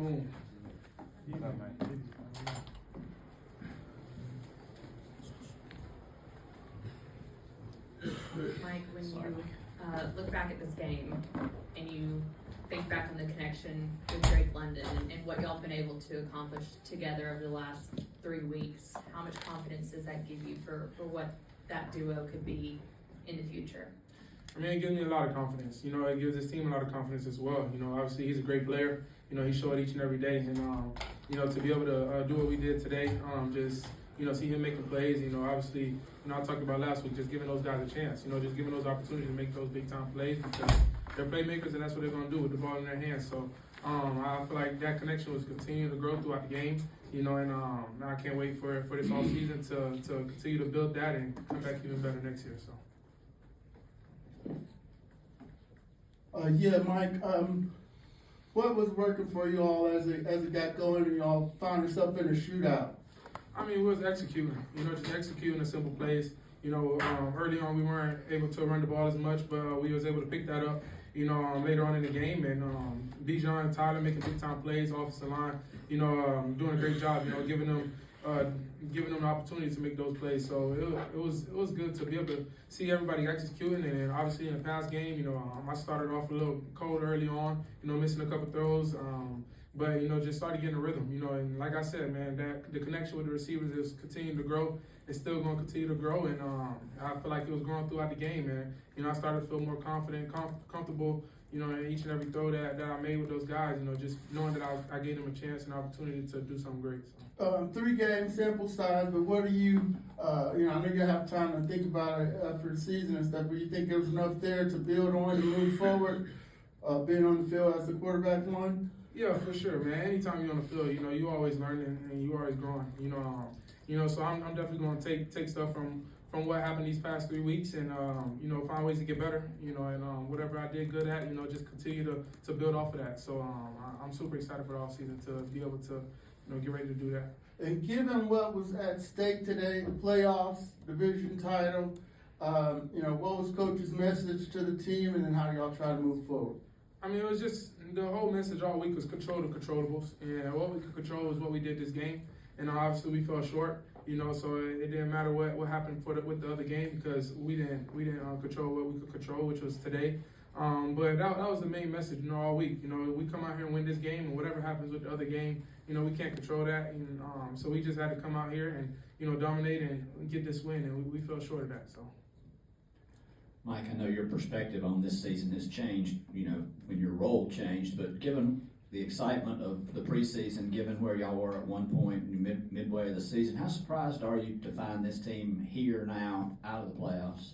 Boom. Mike, when you look back at this game and you think back on the connection with Drake London and what y'all have been able to accomplish together over the last 3 weeks, how much confidence does that give you for what that duo could be in the future? I mean, it gives me a lot of confidence. You know, it gives this team a lot of confidence as well. You know, obviously he's a great player. You know, he showed each and every day. And, you know, to be able to do what we did today, just, you know, see him making plays, you know, obviously, you know, I talked about last week, just giving those guys a chance, you know, just giving those opportunities to make those big-time plays because they're playmakers and that's what they're going to do with the ball in their hands. So I feel like that connection was continuing to grow throughout the game, you know, and I can't wait for this all season to continue to build that and come back even better next year. So. Yeah, Mike, what was working for you all as it got going and y'all found yourself in a shootout? I mean, we was executing, you know, just executing the simple plays. You know, early on we weren't able to run the ball as much, but we was able to pick that up, you know, later on in the game. And Bijan and Tyler making big-time plays, offensive line, you know, doing a great job, you know, giving them the opportunity to make those plays. So it was good to be able to see everybody executing. And then obviously in the past game, you know, I started off a little cold early on, you know, missing a couple throws. But, you know, just started getting a rhythm, you know, and like I said, man, that the connection with the receivers is continuing to grow. It's still going to continue to grow, and I feel like it was growing throughout the game, and, you know, I started to feel more confident, comfortable, you know, in each and every throw that I made with those guys, you know, just knowing that I gave them a chance and opportunity to do something great. So. 3-game sample size, but what do you, you know, I know you have time to think about it for the season and stuff, but you think there was enough there to build on and move forward, being on the field as the quarterback one? Yeah, for sure, man. Anytime you're on the field, you know, you always learning and you always growing. You know, so I'm definitely going to take stuff from what happened these past 3 weeks and you know, find ways to get better. You know, and whatever I did good at, you know, just continue to build off of that. So I'm super excited for the off season to be able to, you know, get ready to do that. And given what was at stake today, the playoffs, division title, you know, what was Coach's message to the team, and then how do y'all try to move forward? I mean, it was just the whole message all week was control the controllables, and what we could control was what we did this game. And obviously we fell short, you know, so it didn't matter what happened with the other game because we didn't control what we could control, which was today. But that was the main message, you know, all week. You know, we come out here and win this game, and whatever happens with the other game, you know, we can't control that. And so we just had to come out here and, you know, dominate and get this win, and we fell short of that. So. Mike, I know your perspective on this season has changed, you know, when your role changed, but given the excitement of the preseason, given where y'all were at one point midway of the season, how surprised are you to find this team here now out of the playoffs?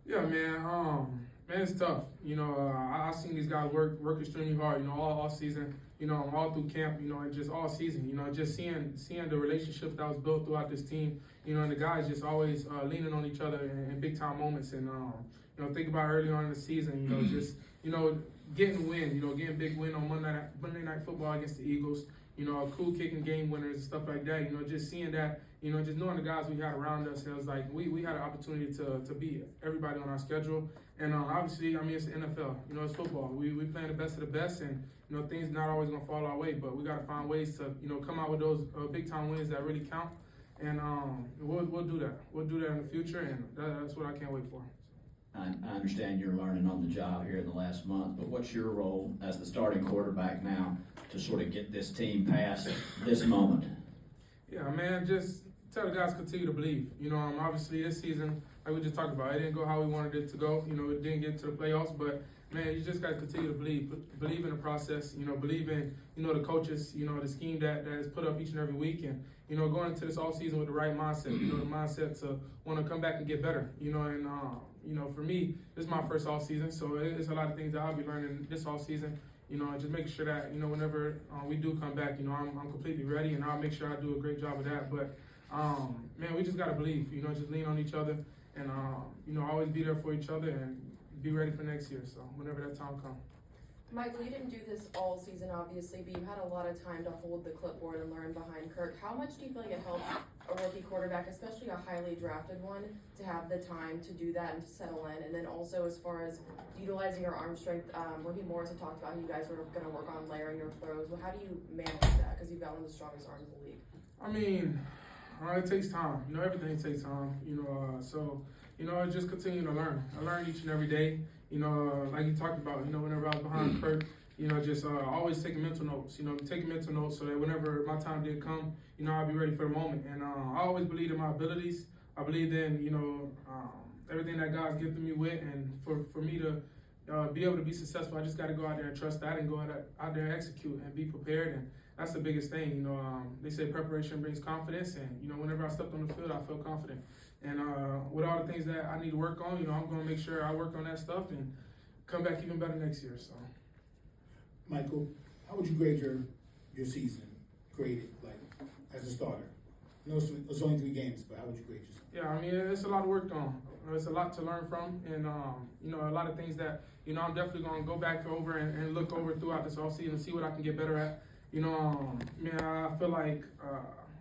Yeah, man, it's tough. You know, I've seen these guys work extremely hard, you know, all season, you know, all through camp, you know, and just all season, you know, just seeing the relationship that was built throughout this team, you know, and the guys just always leaning on each other in big time moments. And, you know, think about early on in the season, you know, just, you know, getting win, you know, getting big win on Monday Night Football against the Eagles, you know, cool kicking game winners and stuff like that, you know, just seeing that, you know, just knowing the guys we had around us, it was like we had an opportunity to beat everybody on our schedule. And obviously, I mean, it's the NFL, you know, it's football. We playing the best of the best, and, you know, things not always going to fall our way, but we got to find ways to, you know, come out with those big-time wins that really count. And we'll do that. We'll do that in the future, and that's what I can't wait for. I understand you're learning on the job here in the last month, but what's your role as the starting quarterback now to sort of get this team past this moment? Yeah, man, just tell the guys continue to believe. You know, obviously this season, like we just talked about, it didn't go how we wanted it to go. You know, it didn't get to the playoffs, but man, you just got to continue to believe in the process. You know, believe in, you know, the coaches, you know, the scheme that is put up each and every week, and, you know, going into this all season with the right mindset. You know, the mindset to want to come back and get better. You know, and you know, for me, this is my first all season, so it's a lot of things that I'll be learning this all season. You know, and just making sure that, you know, whenever we do come back, you know, I'm completely ready, and I'll make sure I do a great job of that. But man, we just got to believe. You know, just lean on each other, and you know, always be there for each other, and be ready for next year. So whenever that time comes. Michael, you didn't do this all season, obviously, but you had a lot of time to hold the clipboard and learn behind Kirk. How much do you feel like it helps a rookie quarterback, especially a highly drafted one, to have the time to do that and to settle in? And then also, as far as utilizing your arm strength, Ricky Morris had talked about how you guys were going to work on layering your throws. Well, how do you manage that? Because you've got one of the strongest arms in the league. I mean, it takes time. You know, everything takes time. You know, so you know, I just continue to learn. I learn each and every day. You know, like you talked about. You know, whenever I was behind Kirk, you know, just always taking mental notes. You know, taking mental notes so that whenever my time did come, you know, I'll be ready for the moment. And I always believed in my abilities. I believed in, you know, everything that God's gifted me with, and for me to be able to be successful, I just got to go out there and trust that, and go out there and execute and be prepared. And that's the biggest thing. You know, they say preparation brings confidence, and you know, whenever I stepped on the field, I felt confident. And with all the things that I need to work on, you know, I'm going to make sure I work on that stuff and come back even better next year. So, Michael, how would you grade your season? Graded like as a starter. I know it's only 3 games, but how would you grade yourself? yeah, I mean, it's a lot of work on. It's a lot to learn from, and you know, a lot of things that you know I'm definitely going to go back over and look over throughout this offseason and see what I can get better at. You know, man, I feel like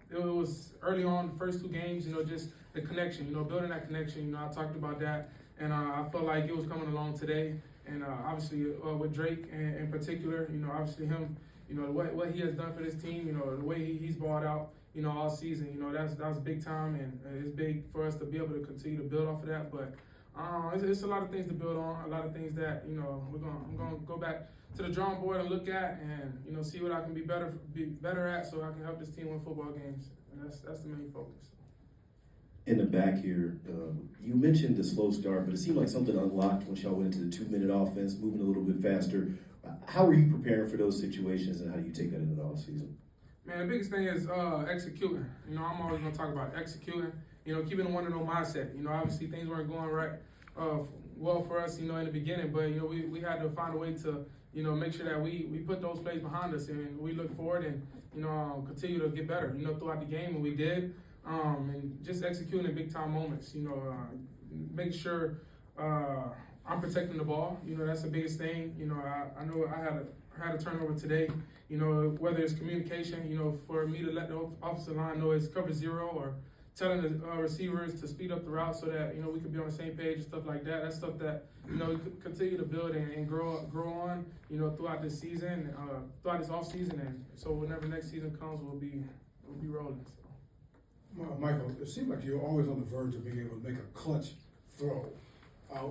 it was early on, the first 2 games, you know, just the connection, you know, building that connection. You know, I talked about that, and I felt like it was coming along today. And obviously with Drake in particular, you know, obviously him, you know, what he has done for this team, you know, the way he's balled out, you know, all season, you know, that was big time, and it's big for us to be able to continue to build off of that. But it's a lot of things to build on, a lot of things that, you know, I'm gonna go back to the drawing board and look at, and you know, see what I can be better at, so I can help this team win football games. And that's the main focus. In the back here, you mentioned the slow start, but it seemed like something unlocked once y'all went into the 2-minute offense, moving a little bit faster. How are you preparing for those situations, and how do you take that into the offseason? Man, the biggest thing is executing. You know, I'm always going to talk about executing, you know, keeping a 1-0 mindset. You know, obviously things weren't going right, well for us, you know, in the beginning, but, you know, we had to find a way to, you know, make sure that we put those plays behind us, and we look forward and, you know, continue to get better, you know, throughout the game, and we did. And just executing in big time moments, you know, make sure I'm protecting the ball. You know, that's the biggest thing. You know, I know I had a turnover today. You know, whether it's communication, you know, for me to let the offensive line know it's cover 0, or telling the receivers to speed up the route so that, you know, we could be on the same page and stuff like that. That's stuff that, you know, we could continue to build and grow on, you know, throughout this season, throughout this off season, and so whenever next season comes, we'll be rolling. So. Michael, it seems like you're always on the verge of being able to make a clutch throw.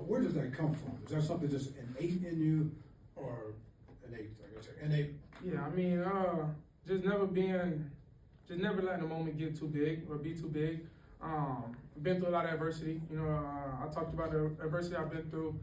Where does that come from? Is that something just innate in you, or innate? Yeah, I mean, just never letting the moment get too big or be too big. I've been through a lot of adversity. You know, I talked about the adversity I've been through,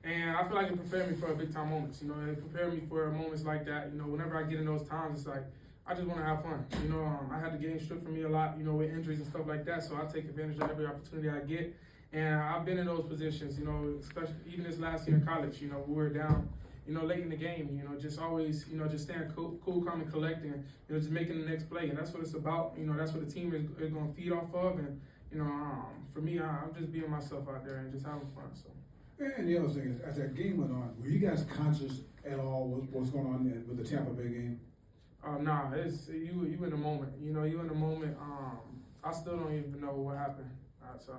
and I feel like it prepared me for big time moments. You know, it prepared me for moments like that. You know, whenever I get in those times, it's like, I just want to have fun. You know, I had the game stripped from me a lot, you know, with injuries and stuff like that, so I take advantage of every opportunity I get. And I've been in those positions, you know, especially even this last year in college, you know, we were down, you know, late in the game, you know, just always, you know, just staying cool, calm, and collecting, you know, just making the next play. And that's what it's about. You know, that's what the team is going to feed off of. And, you know, for me, I'm just being myself out there and just having fun. So. And the other thing is, as that game went on, were you guys conscious at all what's going on with the Tampa Bay game? Nah, it's you in the moment. You know, you in the moment. I still don't even know what happened outside.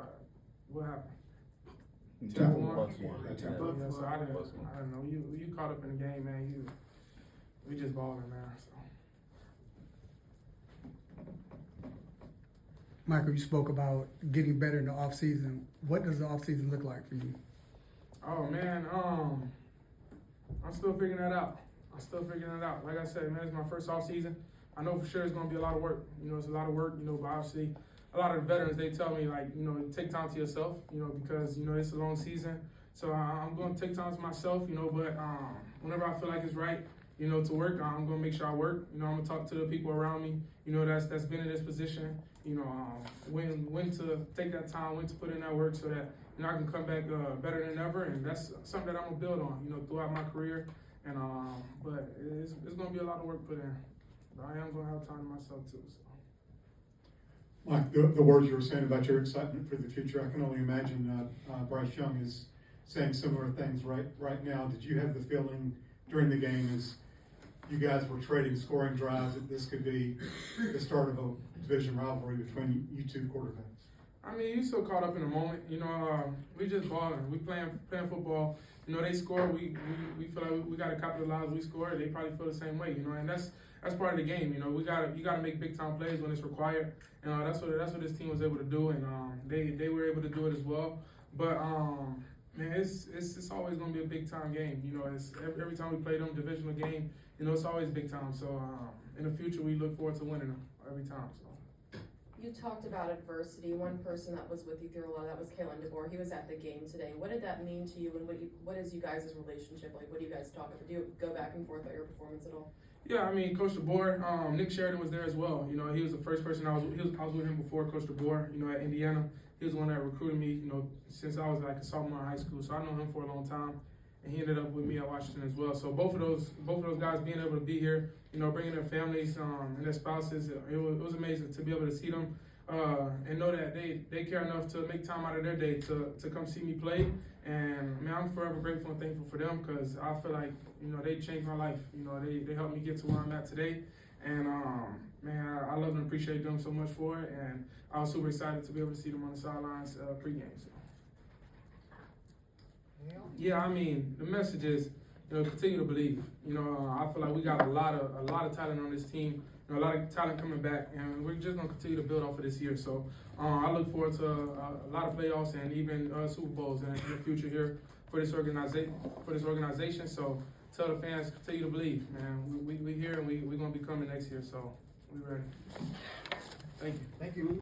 What happened? Tampa won. Yeah, Tampa. Yeah, so I didn't know. You caught up in the game, man. We just balling, man. So. Michael, you spoke about getting better in the off season. What does the off season look like for you? Oh man, I'm still figuring that out. Like I said, man, it's my first off season. I know for sure it's gonna be a lot of work. You know, it's a lot of work. You know, but obviously, a lot of the veterans, they tell me, like, you know, take time to yourself. You know, because you know it's a long season. So I'm gonna take time to myself. You know, but whenever I feel like it's right, you know, to work, I'm gonna make sure I work. You know, I'm gonna talk to the people around me. You know, that's been in this position. You know, when to take that time, when to put in that work, so that, you know, I can come back better than ever. And that's something that I'm gonna build on. You know, throughout my career. And but it's gonna be a lot of work put in. But I am gonna have time to myself too. So. Mike, the words you were saying about your excitement for the future, I can only imagine Bryce Young is saying similar things right now. Did you have the feeling during the game is you guys were trading scoring drives, that this could be the start of a division rivalry between you two quarterbacks. I mean, you so caught up in the moment. You know, we just balling. We playing football. You know, they score. We feel like we got to capitalize. We score. They probably feel the same way. You know, and that's part of the game. You know, you gotta make big time plays when it's required. And that's what this team was able to do, and they were able to do it as well. But man, it's always gonna be a big time game. You know, it's every time we play them divisional game. You know, it's always big time. So in the future, we look forward to winning them every time. So. You talked about adversity. One person that was with you through a lot of that was Kalen DeBoer. He was at the game today. What did that mean to you, and what is you guys' relationship like? What do you guys talk about? Do you go back and forth about your performance at all? Yeah, I mean, Coach DeBoer, Nick Sheridan was there as well. You know, he was the first person I was with him before Coach DeBoer. You know, at Indiana, he was the one that recruited me. You know, since I was like a sophomore in high school, so I know him for a long time. And he ended up with me at Washington as well. So both of those guys being able to be here, you know, bringing their families and their spouses, it was amazing to be able to see them. And know that they care enough to make time out of their day to come see me play. And man, I'm forever grateful and thankful for them because I feel like, you know, they changed my life. You know, they helped me get to where I'm at today. And man, I love and appreciate them so much for it. And I was super excited to be able to see them on the sidelines pregame. So. Yeah, I mean, the message is, you know, continue to believe. You know, I feel like we got a lot of talent on this team. You know, a lot of talent coming back, and we're just gonna continue to build off of this year. So I look forward to a lot of playoffs and even Super Bowls in the future here for this organization. So tell the fans, continue to believe, man. We here and we're gonna be coming next year. So we ready. Thank you. Thank you.